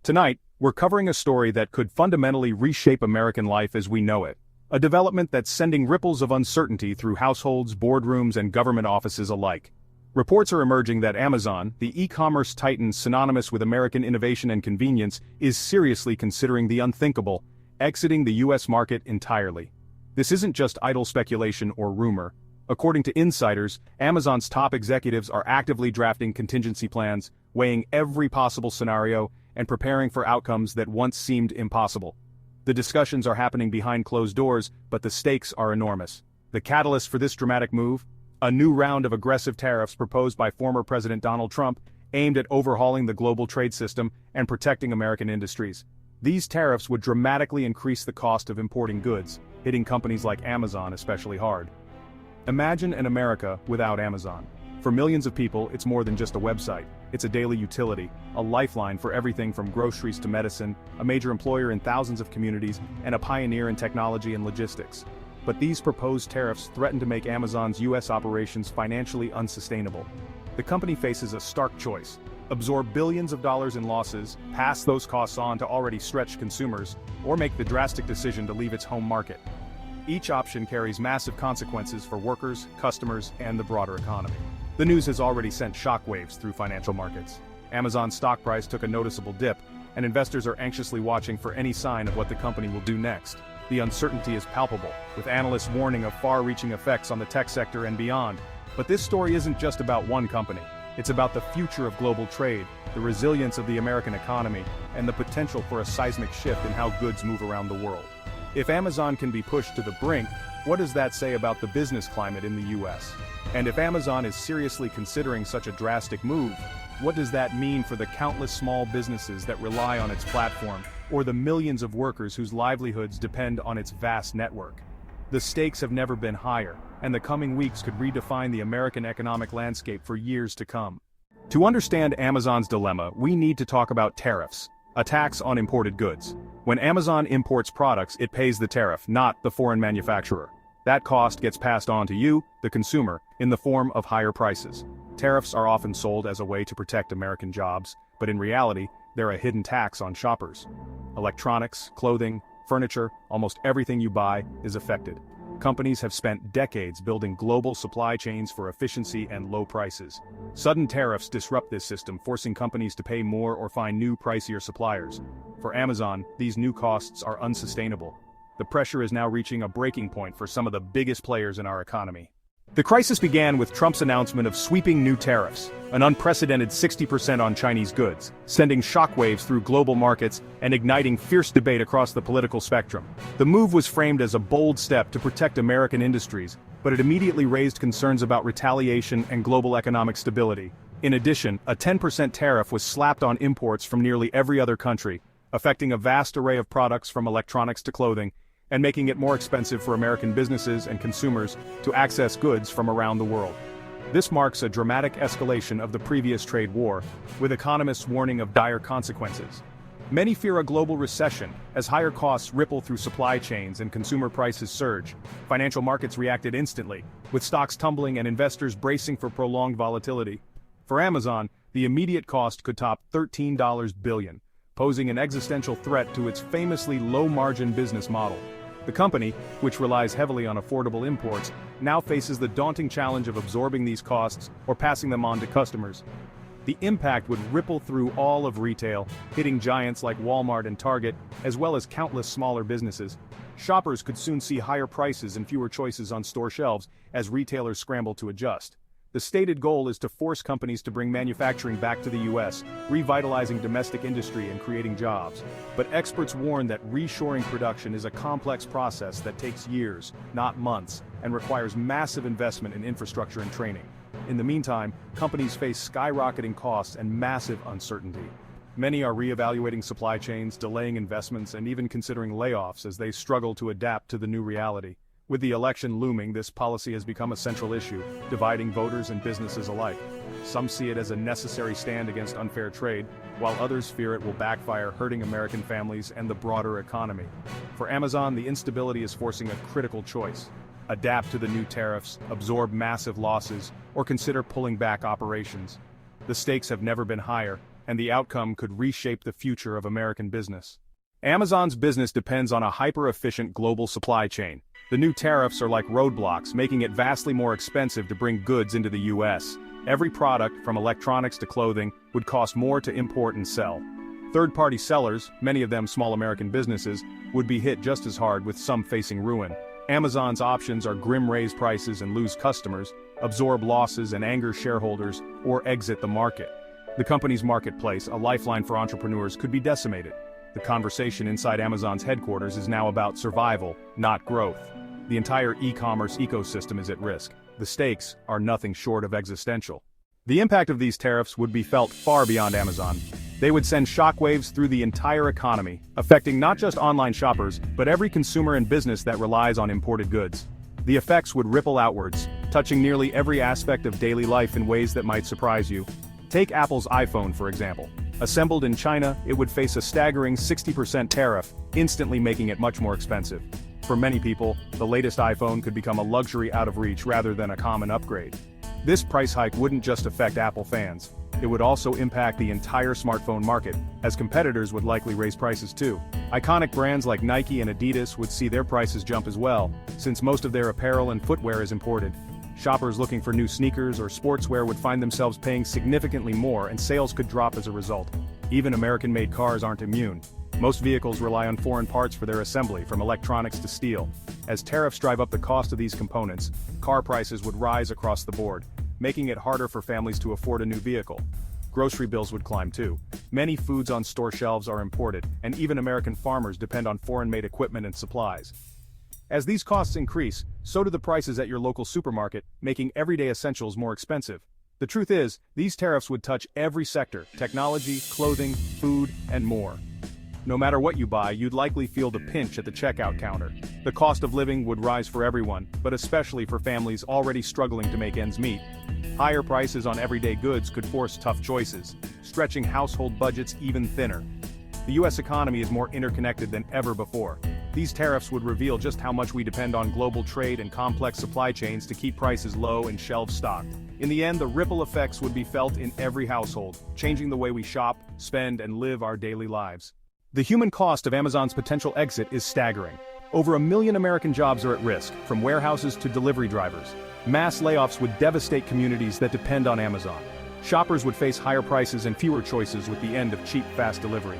Tonight, we're covering a story that could fundamentally reshape American life as we know it. A development that's sending ripples of uncertainty through households, boardrooms, and government offices alike. Reports are emerging that Amazon, the e-commerce titan synonymous with American innovation and convenience, is seriously considering the unthinkable, exiting the U.S. market entirely. This isn't just idle speculation or rumor. According to insiders, Amazon's top executives are actively drafting contingency plans, weighing every possible scenario, and preparing for outcomes that once seemed impossible. The discussions are happening behind closed doors, but the stakes are enormous. The catalyst for this dramatic move? A new round of aggressive tariffs proposed by former President Donald Trump, aimed at overhauling the global trade system and protecting American industries. These tariffs would dramatically increase the cost of importing goods, hitting companies like Amazon especially hard. Imagine an America without Amazon. For millions of people, it's more than just a website. It's a daily utility, a lifeline for everything from groceries to medicine, a major employer in thousands of communities, and a pioneer in technology and logistics. But these proposed tariffs threaten to make Amazon's U.S. operations financially unsustainable. The company faces a stark choice: absorb billions of dollars in losses, pass those costs on to already stretched consumers, or make the drastic decision to leave its home market. Each option carries massive consequences for workers, customers, and the broader economy. The news has already sent shockwaves through financial markets. Amazon's stock price took a noticeable dip, and investors are anxiously watching for any sign of what the company will do next. The uncertainty is palpable, with analysts warning of far-reaching effects on the tech sector and beyond. But this story isn't just about one company. It's about the future of global trade, the resilience of the American economy, and the potential for a seismic shift in how goods move around the world. If Amazon can be pushed to the brink, what does that say about the business climate in the U.S.? And if Amazon is seriously considering such a drastic move, what does that mean for the countless small businesses that rely on its platform, or the millions of workers whose livelihoods depend on its vast network? The stakes have never been higher, and the coming weeks could redefine the American economic landscape for years to come. To understand Amazon's dilemma, we need to talk about tariffs, a tax on imported goods. When Amazon imports products, it pays the tariff, not the foreign manufacturer. That cost gets passed on to you, the consumer, in the form of higher prices. Tariffs are often sold as a way to protect American jobs, but in reality, they're a hidden tax on shoppers. Electronics, clothing, furniture, almost everything you buy is affected. Companies have spent decades building global supply chains for efficiency and low prices. Sudden tariffs disrupt this system, forcing companies to pay more or find new, pricier suppliers. For Amazon, these new costs are unsustainable. The pressure is now reaching a breaking point for some of the biggest players in our economy. The crisis began with Trump's announcement of sweeping new tariffs, an unprecedented 60% on Chinese goods, sending shockwaves through global markets and igniting fierce debate across the political spectrum. The move was framed as a bold step to protect American industries, but it immediately raised concerns about retaliation and global economic stability. In addition, a 10% tariff was slapped on imports from nearly every other country, affecting a vast array of products from electronics to clothing, and making it more expensive for American businesses and consumers to access goods from around the world. This marks a dramatic escalation of the previous trade war, with economists warning of dire consequences. Many fear a global recession, as higher costs ripple through supply chains and consumer prices surge. Financial markets reacted instantly, with stocks tumbling and investors bracing for prolonged volatility. For Amazon, the immediate cost could top $13 billion, posing an existential threat to its famously low-margin business model. The company, which relies heavily on affordable imports, now faces the daunting challenge of absorbing these costs or passing them on to customers. The impact would ripple through all of retail, hitting giants like Walmart and Target, as well as countless smaller businesses. Shoppers could soon see higher prices and fewer choices on store shelves as retailers scramble to adjust. The stated goal is to force companies to bring manufacturing back to the U.S., revitalizing domestic industry and creating jobs. But experts warn that reshoring production is a complex process that takes years, not months, and requires massive investment in infrastructure and training. In the meantime, companies face skyrocketing costs and massive uncertainty. Many are reevaluating supply chains, delaying investments, and even considering layoffs as they struggle to adapt to the new reality. With the election looming, this policy has become a central issue, dividing voters and businesses alike. Some see it as a necessary stand against unfair trade, while others fear it will backfire, hurting American families and the broader economy. For Amazon, the instability is forcing a critical choice: adapt to the new tariffs, absorb massive losses, or consider pulling back operations. The stakes have never been higher, and the outcome could reshape the future of American business. Amazon's business depends on a hyper-efficient global supply chain. The new tariffs are like roadblocks, making it vastly more expensive to bring goods into the US. Every product, from electronics to clothing, would cost more to import and sell. Third-party sellers, many of them small American businesses, would be hit just as hard, with some facing ruin. Amazon's options are raise prices and lose customers, absorb losses and anger shareholders, or exit the market. The company's marketplace, a lifeline for entrepreneurs, could be decimated. The conversation inside Amazon's headquarters is now about survival, not growth. The entire e-commerce ecosystem is at risk. The stakes are nothing short of existential. The impact of these tariffs would be felt far beyond Amazon. They would send shockwaves through the entire economy, affecting not just online shoppers, but every consumer and business that relies on imported goods. The effects would ripple outwards, touching nearly every aspect of daily life in ways that might surprise you. Take Apple's iPhone, for example. Assembled in China, it would face a staggering 60% tariff, instantly making it much more expensive. For many people, the latest iPhone could become a luxury out of reach rather than a common upgrade. This price hike wouldn't just affect Apple fans. It would also impact the entire smartphone market, as competitors would likely raise prices too. Iconic brands like Nike and Adidas would see their prices jump as well, since most of their apparel and footwear is imported. Shoppers looking for new sneakers or sportswear would find themselves paying significantly more, and sales could drop as a result. Even American-made cars aren't immune. Most vehicles rely on foreign parts for their assembly, from electronics to steel. As tariffs drive up the cost of these components, car prices would rise across the board, making it harder for families to afford a new vehicle. Grocery bills would climb too. Many foods on store shelves are imported, and even American farmers depend on foreign-made equipment and supplies. As these costs increase, so do the prices at your local supermarket, making everyday essentials more expensive. The truth is, these tariffs would touch every sector: technology, clothing, food, and more. No matter what you buy, you'd likely feel the pinch at the checkout counter. The cost of living would rise for everyone, but especially for families already struggling to make ends meet. Higher prices on everyday goods could force tough choices, stretching household budgets even thinner. The US economy is more interconnected than ever before. These tariffs would reveal just how much we depend on global trade and complex supply chains to keep prices low and shelves stocked. In the end, the ripple effects would be felt in every household, changing the way we shop, spend, and live our daily lives. The human cost of Amazon's potential exit is staggering. Over 1 million American jobs are at risk, from warehouses to delivery drivers. Mass layoffs would devastate communities that depend on Amazon. Shoppers would face higher prices and fewer choices with the end of cheap, fast delivery.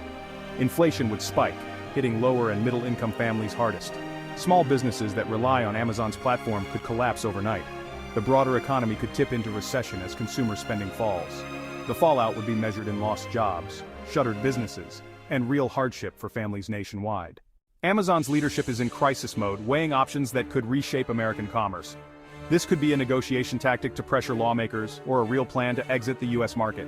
Inflation would spike, hitting lower and middle-income families hardest. Small businesses that rely on Amazon's platform could collapse overnight. The broader economy could tip into recession as consumer spending falls. The fallout would be measured in lost jobs, shuttered businesses, and real hardship for families nationwide. Amazon's leadership is in crisis mode, weighing options that could reshape American commerce. This could be a negotiation tactic to pressure lawmakers, or a real plan to exit the US market.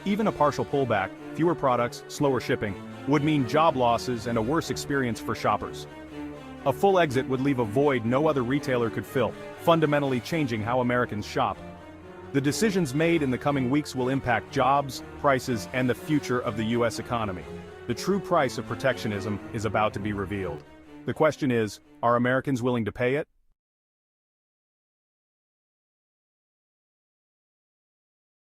Even a partial pullback, fewer products, slower shipping, would mean job losses and a worse experience for shoppers. A full exit would leave a void no other retailer could fill, fundamentally changing how Americans shop. The decisions made in the coming weeks will impact jobs, prices, and the future of the US economy. The true price of protectionism is about to be revealed. The question is, are Americans willing to pay it?